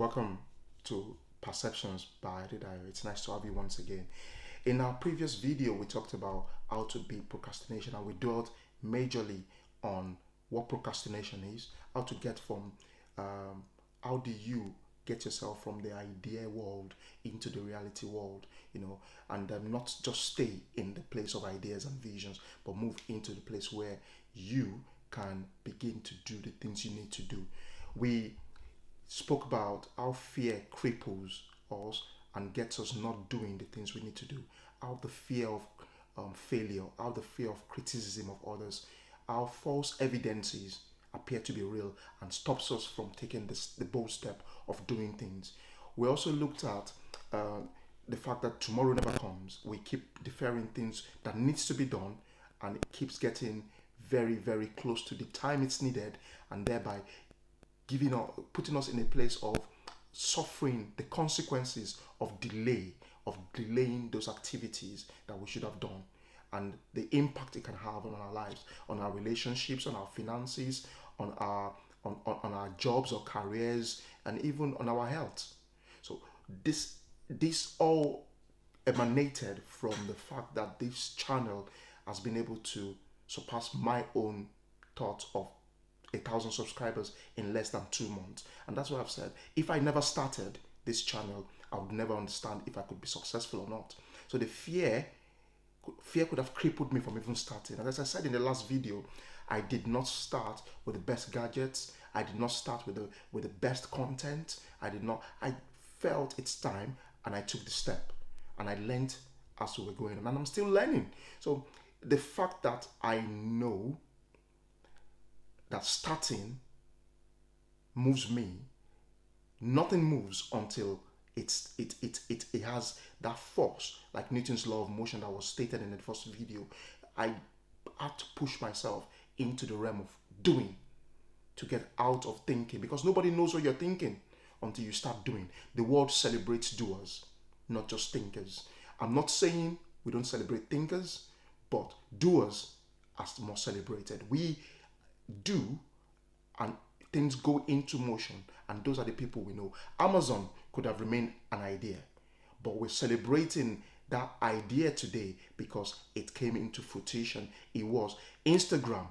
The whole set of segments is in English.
Welcome to Perceptions by 𝐦𝐨𝐬𝐤. It's nice to have you once again. In our previous video, we talked about how to beat procrastination, and we dwelt majorly on what procrastination is, how to get from, how do you get yourself from the idea world into the reality world, and not just stay in the place of ideas and visions, but move into the place where you can begin to do the things you need to do. We spoke about how fear cripples us and gets us not doing the things we need to do, how the fear of failure, how the fear of criticism of others, how false evidences appear to be real and stops us from taking the bold step of doing things. We also looked at the fact that tomorrow never comes. We keep deferring things that needs to be done, and it keeps getting very, very close to the time it's needed, and thereby putting us in a place of suffering the consequences of delaying those activities that we should have done, and the impact it can have on our lives, on our relationships, on our finances, on our jobs or careers, and even on our health. So this all emanated from the fact that this channel has been able to surpass my own thoughts of 1,000 subscribers in less than 2 months. And that's what I've said. If I never started this channel, I would never understand if I could be successful or not. So the fear could have crippled me from even starting. And as I said in the last video, I did not start with the best gadgets. I did not start with the best content. I felt it's time, and I took the step, and I learned as we were going on, and I'm still learning. So the fact that I know that starting moves me, nothing moves until it has that force, like Newton's law of motion that was stated in the first video. I had to push myself into the realm of doing to get out of thinking, because nobody knows what you're thinking until you start doing. The world celebrates doers, not just thinkers. I'm not saying we don't celebrate thinkers, but doers are more celebrated. We do, and things go into motion, and those are the people we know. Amazon could have remained an idea, but we're celebrating that idea today because it came into fruition. It was Instagram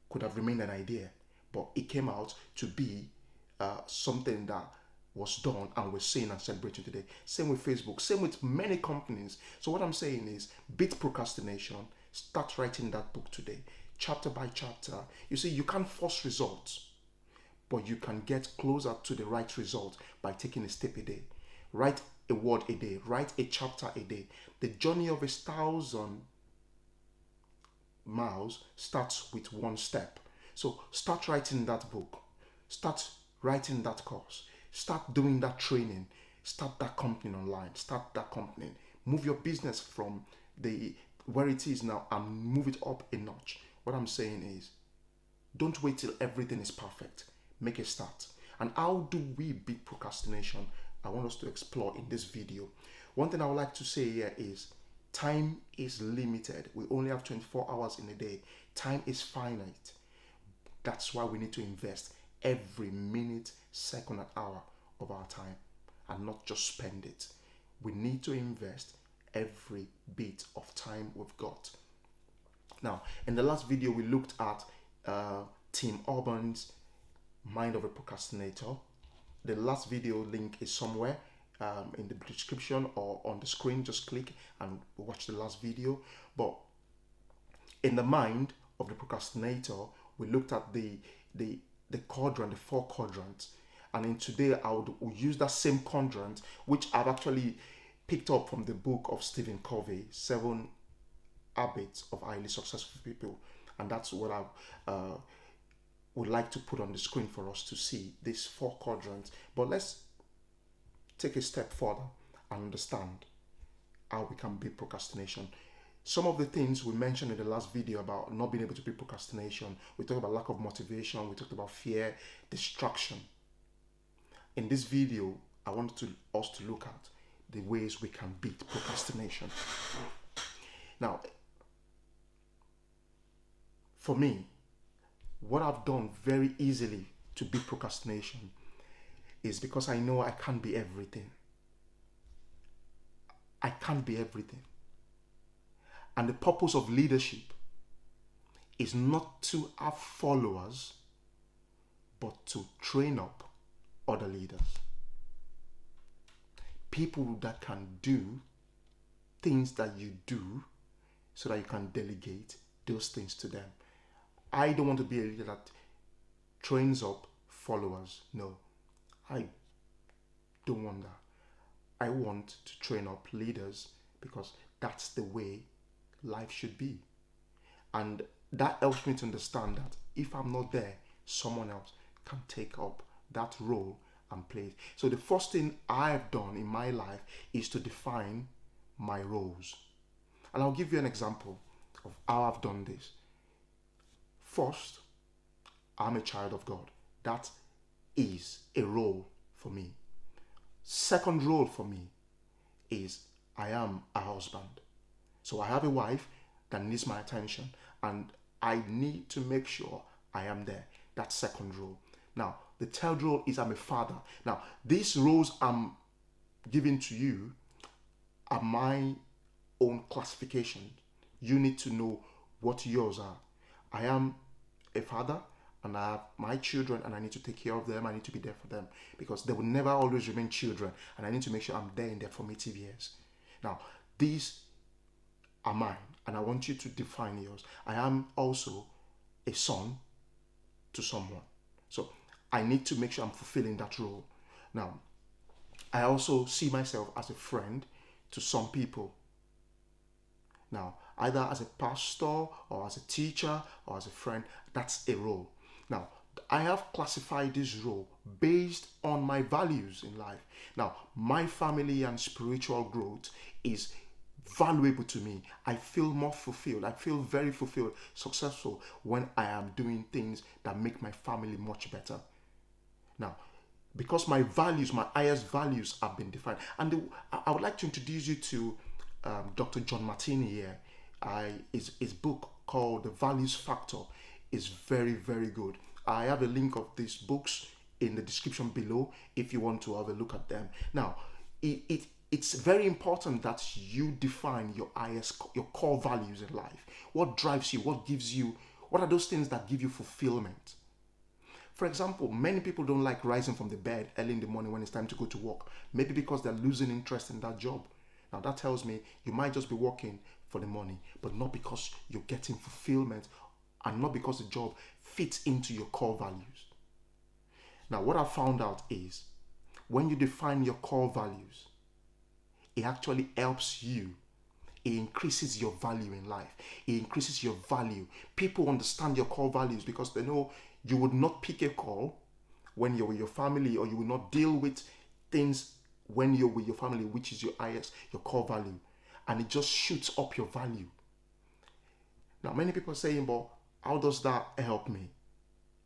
could have remained an idea, but it came out to be something that was done, and we're seeing and celebrating today. Same with Facebook, same with many companies. So what I'm saying is, beat procrastination. Start writing that book today, chapter by chapter. You see, you can't force results, but you can get closer to the right result by taking a step a day. Write a word a day, write a chapter a day. The journey of 1,000 miles starts with one step. So start writing that book, start writing that course, start doing that training, start that company online, start that company. Move your business from where it is now and move it up a notch. What I'm saying is, don't wait till everything is perfect. Make a start. And how do we beat procrastination? I want us to explore in this video. One thing I would like to say here is, time is limited. We only have 24 hours in a day. Time is finite. That's why we need to invest every minute, second, and hour of our time, and not just spend it. We need to invest every bit of time we've got. Now, in the last video, we looked at Tim Urban's Mind of a Procrastinator. The last video link is somewhere in the description or on the screen. Just click and watch the last video. But in the Mind of the Procrastinator, we looked at the quadrant, the 4 quadrants. And in today, will use that same quadrant, which I've actually picked up from the book of Stephen Covey, 7 Habits of Highly Successful People. And that's what I would like to put on the screen for us to see, these 4 quadrants. But let's take a step further and understand how we can beat procrastination. Some of the things we mentioned in the last video about not being able to beat procrastination, we talked about lack of motivation, we talked about fear, distraction. In this video, I wanted us to look at the ways we can beat procrastination. Now, for me, what I've done very easily to beat procrastination is because I know I can't be everything. I can't be everything. And the purpose of leadership is not to have followers, but to train up other leaders. People that can do things that you do so that you can delegate those things to them. I don't want to be a leader that trains up followers. No, I don't want that. I want to train up leaders because that's the way life should be. And that helps me to understand that if I'm not there, someone else can take up that role and play it. So the first thing I've done in my life is to define my roles. And I'll give you an example of how I've done this. First, I'm a child of God. That is a role for me. Second role for me is I am a husband. So I have a wife that needs my attention and I need to make sure I am there. That's second role. Now, the third role is I'm a father. Now, these roles I'm giving to you are my own classification. You need to know what yours are. I am a father and I have my children and I need to take care of them. I need to be there for them because they will never always remain children and I need to make sure I'm there in their formative years. Now, these are mine and I want you to define yours. I am also a son to someone. So I need to make sure I'm fulfilling that role. Now, I also see myself as a friend to some people. Now, either as a pastor or as a teacher or as a friend, that's a role. Now, I have classified this role based on my values in life. Now, my family and spiritual growth is valuable to me. I feel more fulfilled. I feel very fulfilled, successful when I am doing things that make my family much better. Now, because my values, my highest values have been defined. And I would like to introduce you to Dr. John Martini here. His book called The Values Factor is very, very good. I have a link of these books in the description below if you want to have a look at them. Now, it's very important that you define your core values in life. What drives you? What gives you? What are those things that give you fulfillment? For example, many people don't like rising from the bed early in the morning when it's time to go to work. Maybe because they're losing interest in that job. Now that tells me you might just be working for the money, but not because you're getting fulfillment and not because the job fits into your core values. Now what I found out is when you define your core values, it actually helps you. It increases your value in life. It increases your value. People understand your core values because they know you would not pick a call when you're with your family, or you will not deal with things when you're with your family, which is your core value. And it just shoots up your value. Now, many people are saying, but how does that help me?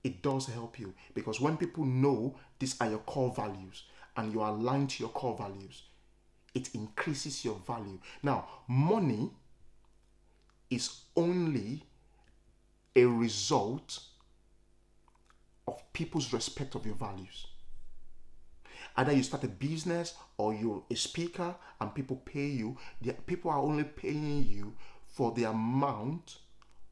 It does help you because when people know these are your core values and you are aligned to your core values, it increases your value. Now, money is only a result of people's respect of your values. Either you start a business or you're a speaker and people pay you. People are only paying you for the amount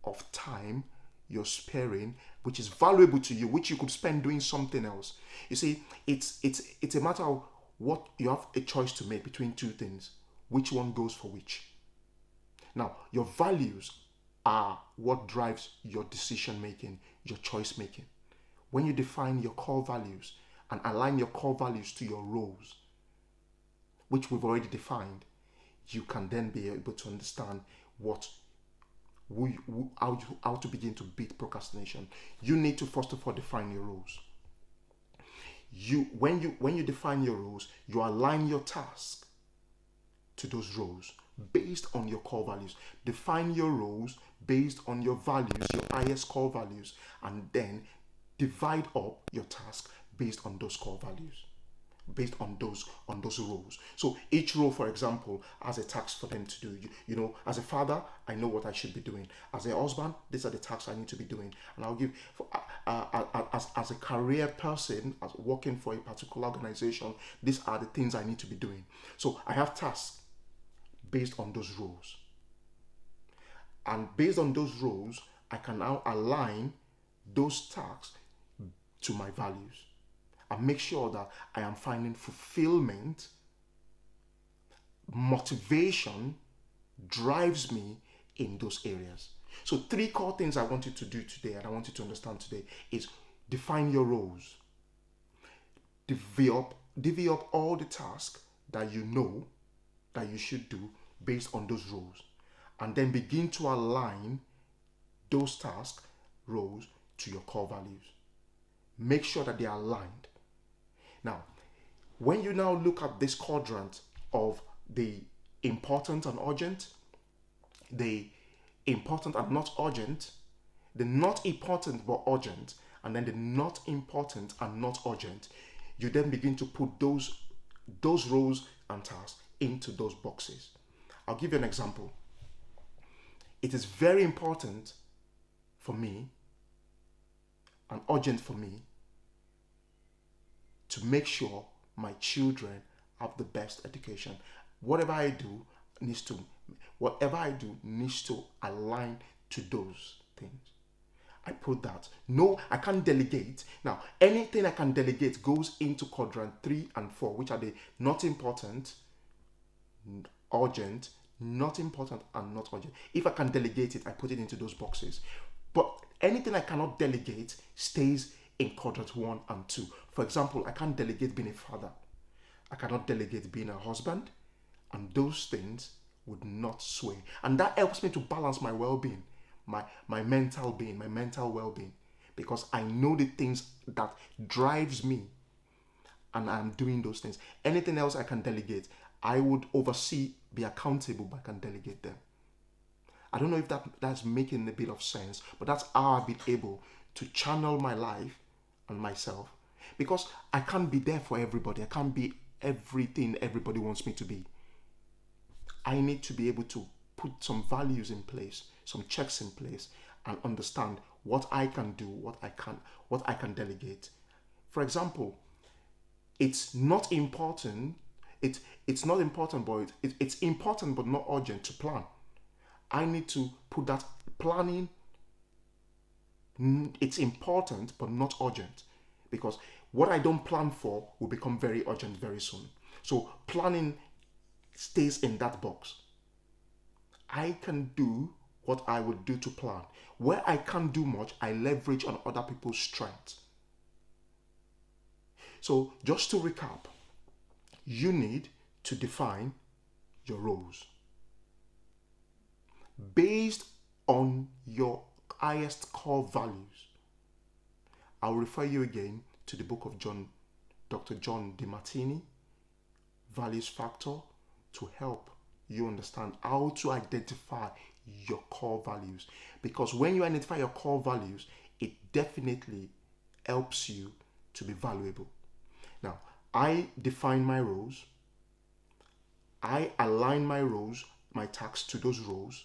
of time you're sparing, which is valuable to you, which you could spend doing something else. You see, it's a matter of what you have a choice to make between two things. Which one goes for which? Now, your values are what drives your decision making, your choice making. When you define your core values and align your core values to your roles, which we've already defined, you can then be able to understand how to begin to beat procrastination. You need to first of all define your roles. When you define your roles, you align your task to those roles based on your core values. Define your roles based on your values, your highest core values, and then divide up your task based on those core values. based on those roles. So each role, for example, has a task for them to do. You know, as a father, I know what I should be doing. As a husband, these are the tasks I need to be doing. And I'll give as a career person, as working for a particular organization, these are the things I need to be doing. So I have tasks based on those roles. And based on those roles, I can now align those tasks to my values and make sure that I am finding fulfillment, motivation drives me in those areas. So 3 core things I want you to do today and I want you to understand today is define your roles. Divvy up all the tasks that you know that you should do based on those roles. And then begin to align those tasks, roles, to your core values. Make sure that they are aligned. Now, when you now look at this quadrant of the important and urgent, the important and not urgent, the not important but urgent, and then the not important and not urgent, you then begin to put those roles and tasks into those boxes. I'll give you an example. It is very important for me and urgent for me to make sure my children have the best education. Whatever I do needs to align to those things. I put that. No, I can't delegate. Now, anything I can delegate goes into quadrant 3 and 4, which are the not important, urgent, not important, and not urgent. If I can delegate it, I put it into those boxes. But anything I cannot delegate stays in quadrant 1 and 2. For example, I can't delegate being a father. I cannot delegate being a husband. And those things would not sway. And that helps me to balance my well-being, my mental being, my mental well-being. Because I know the things that drives me and I'm doing those things. Anything else I can delegate, I would oversee, be accountable, but I can delegate them. I don't know if that's making a bit of sense, but that's how I've been able to channel my life and myself. Because I can't be there for everybody. I can't be everything everybody wants me to be. I need to be able to put some values in place, some checks in place, and understand what I can do, what I can delegate. For example, it's not important. It's not important, but it's important but not urgent to plan. I need to put that planning. It's important but not urgent, because what I don't plan for will become very urgent very soon. So planning stays in that box. I can do what I would do to plan. Where I can't do much, I leverage on other people's strengths. So just to recap, you need to define your roles based on your highest core values. I'll refer you again to the book of Dr. John DeMartini, Values Factor, to help you understand how to identify your core values. Because when you identify your core values, it definitely helps you to be valuable. Now, I define my roles. I align my roles, my tasks to those roles,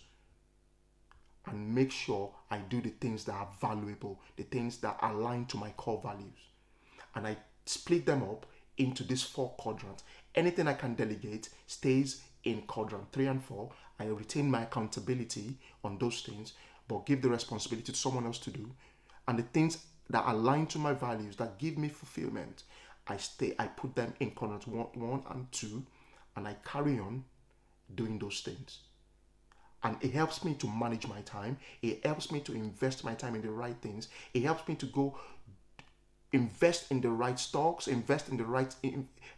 and make sure I do the things that are valuable, the things that align to my core values. And I split them up into these 4 quadrants. Anything I can delegate stays in quadrant 3 and 4. I retain my accountability on those things, but give the responsibility to someone else to do. And the things that align to my values, that give me fulfillment, I put them in quadrant 1 and 2, and I carry on doing those things. And it helps me to manage my time. It helps me to invest my time in the right things. It helps me to go invest in the right stocks, invest in the right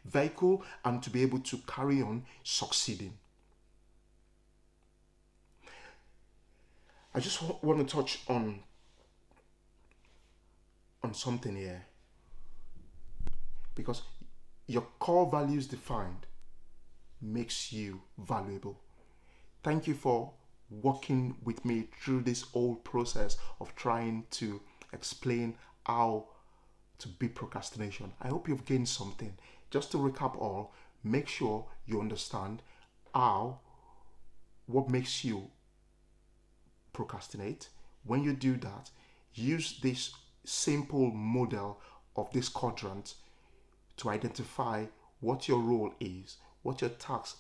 vehicle, and to be able to carry on succeeding. I just want to touch on something here. Because your core values defined makes you valuable. Thank you for working with me through this whole process of trying to explain how to beat procrastination. I hope you've gained something. Just to recap all, make sure you understand what makes you procrastinate. When you do that, use this simple model of this quadrant to identify what your role is, what your tasks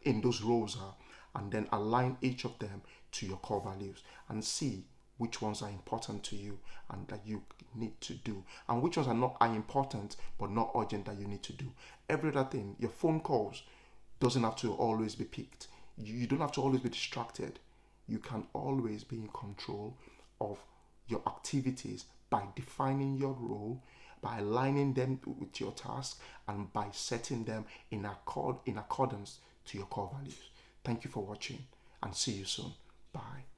in those roles are, and then align each of them to your core values and see which ones are important to you and that you need to do, and which ones are important but not urgent that you need to do. Every other thing, your phone calls doesn't have to always be picked. You don't have to always be distracted. You can always be in control of your activities by defining your role, by aligning them with your task, and by setting them in accordance to your core values. Thank you for watching and see you soon. Bye.